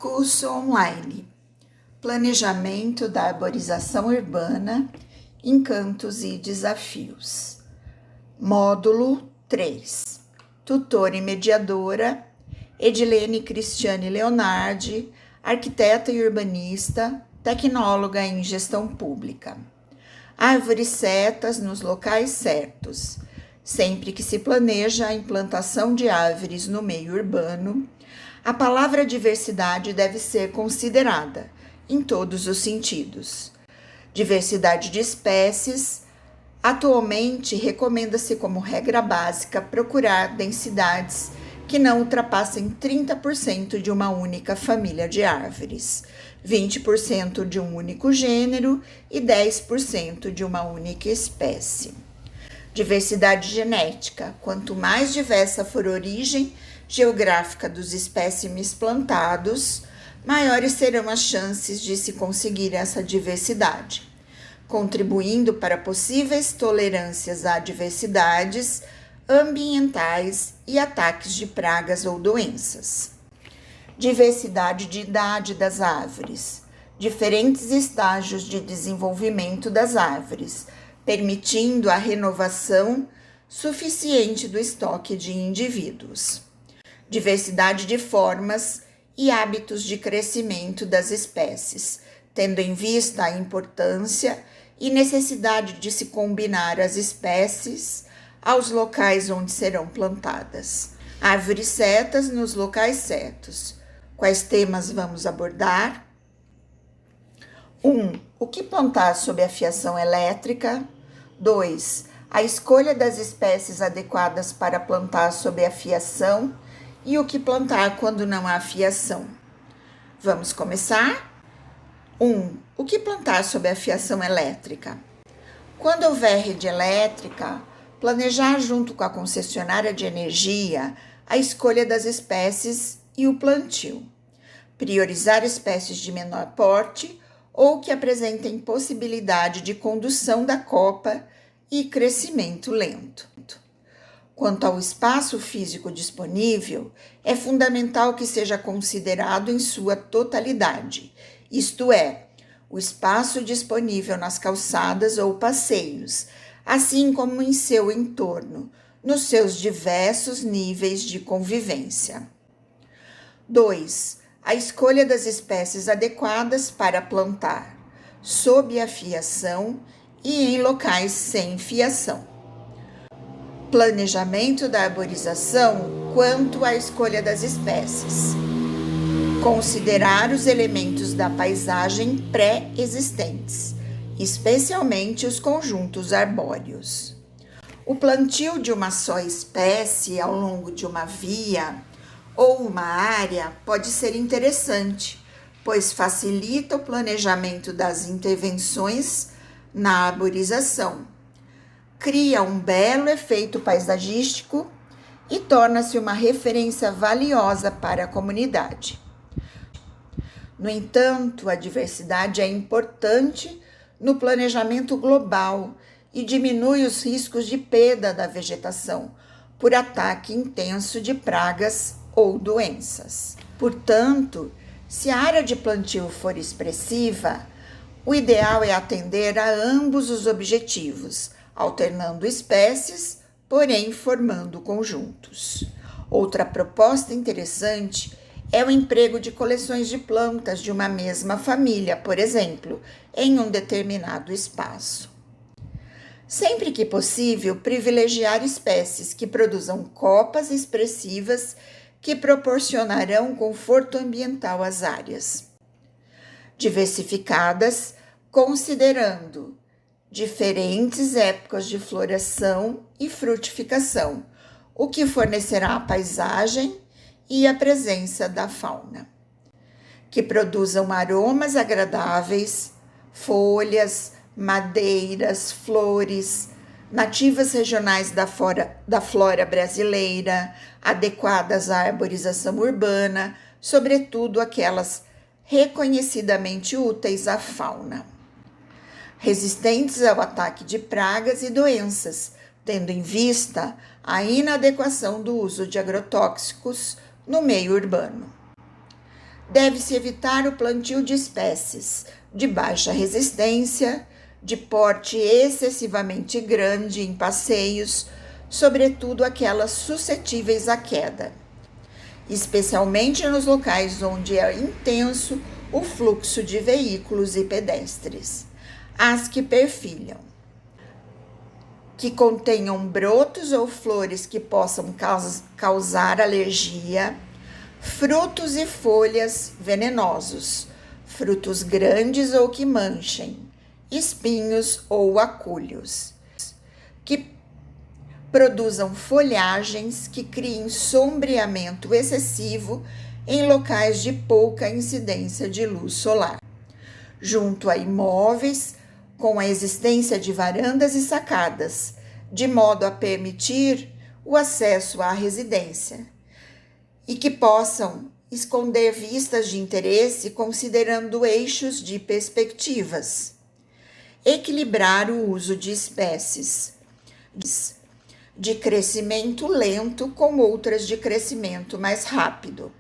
Curso online: Planejamento da arborização urbana, encantos e desafios. Módulo 3. Tutora e mediadora, Edilene Cristiane Leonardi, arquiteta e urbanista, tecnóloga em gestão pública. Árvores certas nos locais certos. Sempre que se planeja a implantação de árvores no meio urbano, a palavra diversidade deve ser considerada em todos os sentidos. Diversidade de espécies. Atualmente, recomenda-se como regra básica procurar densidades que não ultrapassem 30% de uma única família de árvores, 20% de um único gênero e 10% de uma única espécie. Diversidade genética. Quanto mais diversa for a origem geográfica dos espécimes plantados, maiores serão as chances de se conseguir essa diversidade, contribuindo para possíveis tolerâncias a adversidades ambientais e ataques de pragas ou doenças. Diversidade de idade das árvores. Diferentes estágios de desenvolvimento das árvores, permitindo a renovação suficiente do estoque de indivíduos. Diversidade de formas e hábitos de crescimento das espécies, tendo em vista a importância e necessidade de se combinar as espécies aos locais onde serão plantadas. Árvores certas nos locais certos. Quais temas vamos abordar? 1. O que plantar sob a fiação elétrica? 2. A escolha das espécies adequadas para plantar sob a fiação e o que plantar quando não há fiação. Vamos começar? 1. O que plantar sob a fiação elétrica? Quando houver rede elétrica, planejar junto com a concessionária de energia a escolha das espécies e o plantio. Priorizar espécies de menor porte ou que apresentem possibilidade de condução da copa e crescimento lento. Quanto ao espaço físico disponível, é fundamental que seja considerado em sua totalidade, isto é, o espaço disponível nas calçadas ou passeios, assim como em seu entorno, nos seus diversos níveis de convivência. 2. A escolha das espécies adequadas para plantar, sob a fiação e em locais sem fiação. Planejamento da arborização quanto à escolha das espécies. Considerar os elementos da paisagem pré-existentes, especialmente os conjuntos arbóreos. O plantio de uma só espécie ao longo de uma via ou uma área pode ser interessante, pois facilita o planejamento das intervenções na arborização. Cria um belo efeito paisagístico e torna-se uma referência valiosa para a comunidade. No entanto, a diversidade é importante no planejamento global e diminui os riscos de perda da vegetação por ataque intenso de pragas ou doenças. Portanto, se a área de plantio for expressiva, o ideal é atender a ambos os objetivos, alternando espécies, porém formando conjuntos. Outra proposta interessante é o emprego de coleções de plantas de uma mesma família, por exemplo, em um determinado espaço. Sempre que possível, privilegiar espécies que produzam copas expressivas que proporcionarão conforto ambiental às áreas. Diversificadas, considerando diferentes épocas de floração e frutificação, o que fornecerá a paisagem e a presença da fauna. Que produzam aromas agradáveis, folhas, madeiras, flores, nativas regionais da flora brasileira, adequadas à arborização urbana, sobretudo aquelas reconhecidamente úteis à fauna. Resistentes ao ataque de pragas e doenças, tendo em vista a inadequação do uso de agrotóxicos no meio urbano. deve-se evitar o plantio de espécies de baixa resistência, de porte excessivamente grande em passeios, sobretudo aquelas suscetíveis à queda, especialmente nos locais onde é intenso o fluxo de veículos e pedestres. As que perfilham, que contenham brotos ou flores que possam causar alergia, frutos e folhas venenosos, frutos grandes ou que manchem, espinhos ou acúlios, que produzam folhagens que criem sombreamento excessivo em locais de pouca incidência de luz solar, junto a imóveis com a existência de varandas e sacadas, de modo a permitir o acesso à residência, e que possam esconder vistas de interesse considerando eixos de perspectivas. Equilibrar o uso de espécies de crescimento lento com outras de crescimento mais rápido,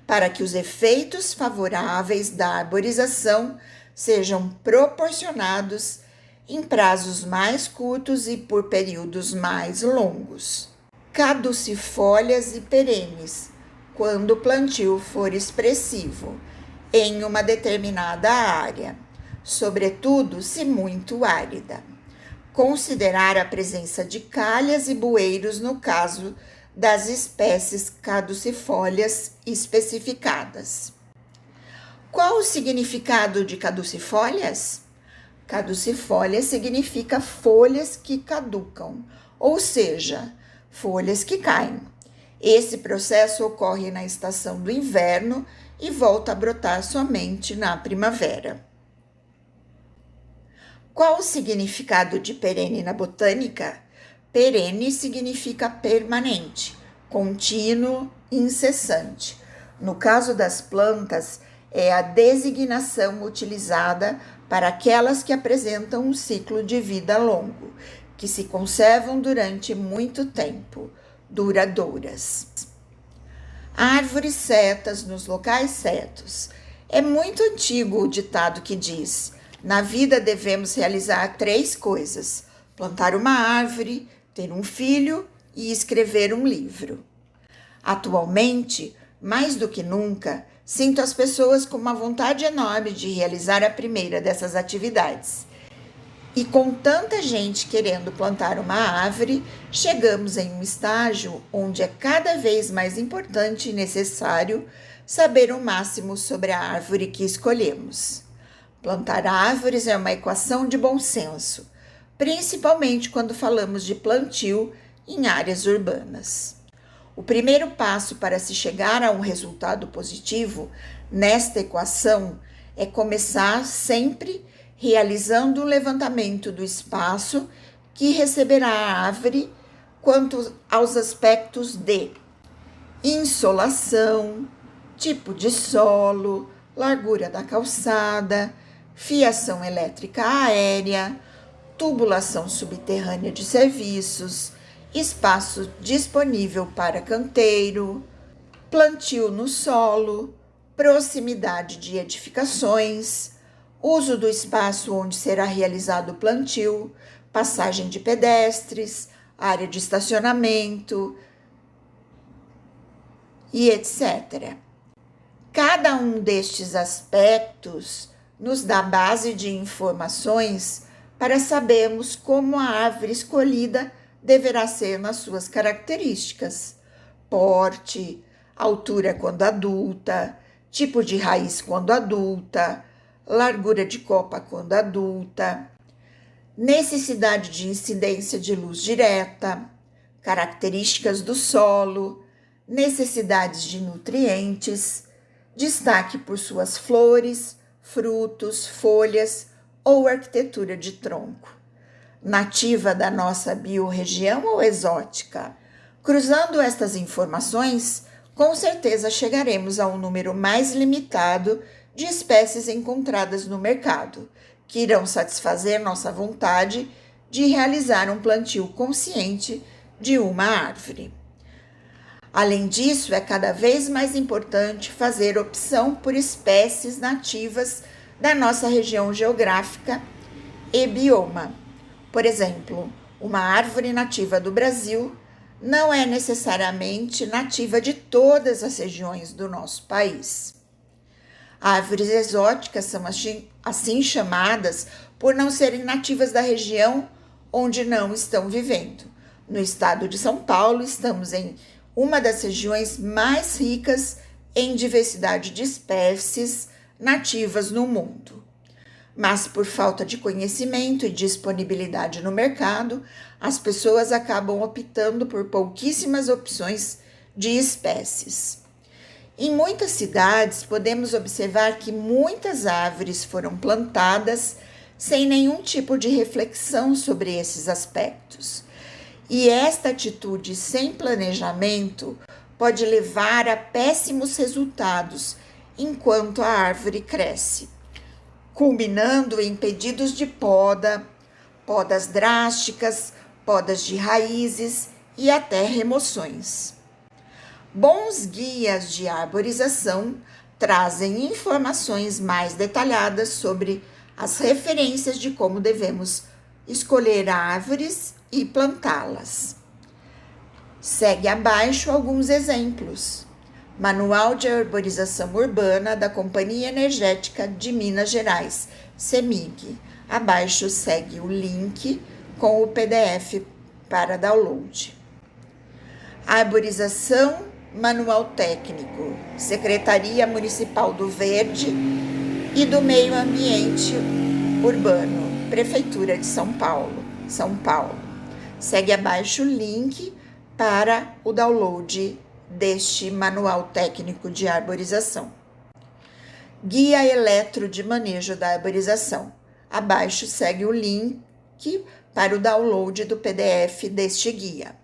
para que os efeitos favoráveis da arborização sejam proporcionados em prazos mais curtos e por períodos mais longos. Caducifólias e perenes, quando o plantio for expressivo em uma determinada área, sobretudo se muito árida. Considerar a presença de calhas e bueiros no caso das espécies caducifólias especificadas. Qual o significado de caducifólias? Caducifólia significa folhas que caducam, ou seja, folhas que caem. Esse processo ocorre na estação do inverno e volta a brotar somente na primavera. Qual o significado de perene na botânica? Perene significa permanente, contínuo, incessante. No caso das plantas, é a designação utilizada para aquelas que apresentam um ciclo de vida longo, que se conservam durante muito tempo, duradouras. Árvores certas nos locais certos. É muito antigo o ditado que diz: na vida devemos realizar 3 coisas: plantar uma árvore, ter um filho e escrever um livro. Atualmente, mais do que nunca, sinto as pessoas com uma vontade enorme de realizar a primeira dessas atividades. E com tanta gente querendo plantar uma árvore, chegamos em um estágio onde é cada vez mais importante e necessário saber o máximo sobre a árvore que escolhemos. Plantar árvores é uma equação de bom senso, principalmente quando falamos de plantio em áreas urbanas. O primeiro passo para se chegar a um resultado positivo nesta equação é começar sempre realizando um levantamento do espaço que receberá a árvore quanto aos aspectos de insolação, tipo de solo, largura da calçada, fiação elétrica aérea, tubulação subterrânea de serviços, espaço disponível para canteiro, plantio no solo, proximidade de edificações, uso do espaço onde será realizado o plantio, passagem de pedestres, área de estacionamento e etc. Cada um destes aspectos nos dá base de informações para sabermos como a árvore escolhida deverá ser nas suas características: porte, altura quando adulta, tipo de raiz quando adulta, largura de copa quando adulta, necessidade de incidência de luz direta, características do solo, necessidades de nutrientes, destaque por suas flores, frutos, folhas ou arquitetura de tronco, nativa da nossa biorregião ou exótica. Cruzando estas informações, com certeza chegaremos a um número mais limitado de espécies encontradas no mercado, que irão satisfazer nossa vontade de realizar um plantio consciente de uma árvore. Além disso, é cada vez mais importante fazer opção por espécies nativas da nossa região geográfica e bioma. Por exemplo, uma árvore nativa do Brasil não é necessariamente nativa de todas as regiões do nosso país. Árvores exóticas são assim chamadas por não serem nativas da região onde não estão vivendo. No estado de São Paulo, estamos em uma das regiões mais ricas em diversidade de espécies nativas no mundo. Mas por falta de conhecimento e disponibilidade no mercado, as pessoas acabam optando por pouquíssimas opções de espécies. Em muitas cidades, podemos observar que muitas árvores foram plantadas sem nenhum tipo de reflexão sobre esses aspectos. E esta atitude sem planejamento pode levar a péssimos resultados enquanto a árvore cresce, culminando em pedidos de poda, podas drásticas, podas de raízes e até remoções. Bons guias de arborização trazem informações mais detalhadas sobre as referências de como devemos escolher árvores e plantá-las. Segue abaixo alguns exemplos. Manual de Arborização Urbana da Companhia Energética de Minas Gerais, CEMIG. Abaixo segue o link com o PDF para download. Arborização, Manual Técnico, Secretaria Municipal do Verde e do Meio Ambiente Urbano, Prefeitura de São Paulo. Segue abaixo o link para o download deste Manual Técnico de Arborização. Guia Eletro de Manejo da Arborização. Abaixo segue o link para o download do PDF deste guia.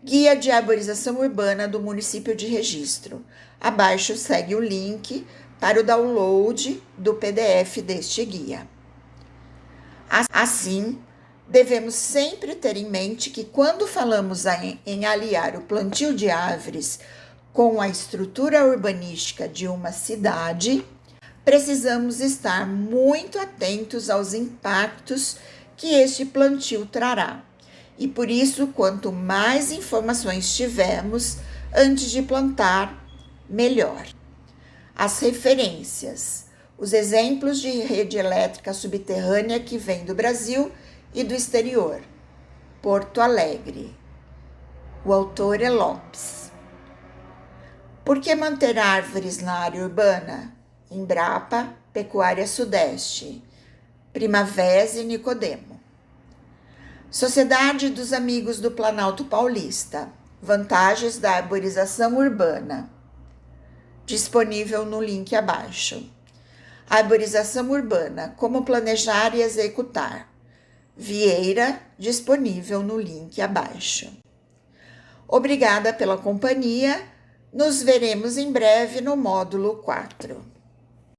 Guia de Arborização Urbana do Município de Registro. Abaixo segue o link para o download do PDF deste guia. Assim, devemos sempre ter em mente que quando falamos em aliar o plantio de árvores com a estrutura urbanística de uma cidade, precisamos estar muito atentos aos impactos que este plantio trará. E por isso, quanto mais informações tivermos antes de plantar, melhor. As referências. Os exemplos de rede elétrica subterrânea que vem do Brasil e do exterior. Porto Alegre. O autor é Lopes. Por que manter árvores na área urbana? Embrapa, Pecuária Sudeste. Primavera e Nicodemo. Sociedade dos Amigos do Planalto Paulista. Vantagens da arborização urbana. Disponível no link abaixo. Arborização urbana, como planejar e executar. Vieira, disponível no link abaixo. Obrigada pela companhia. Nos veremos em breve no módulo 4.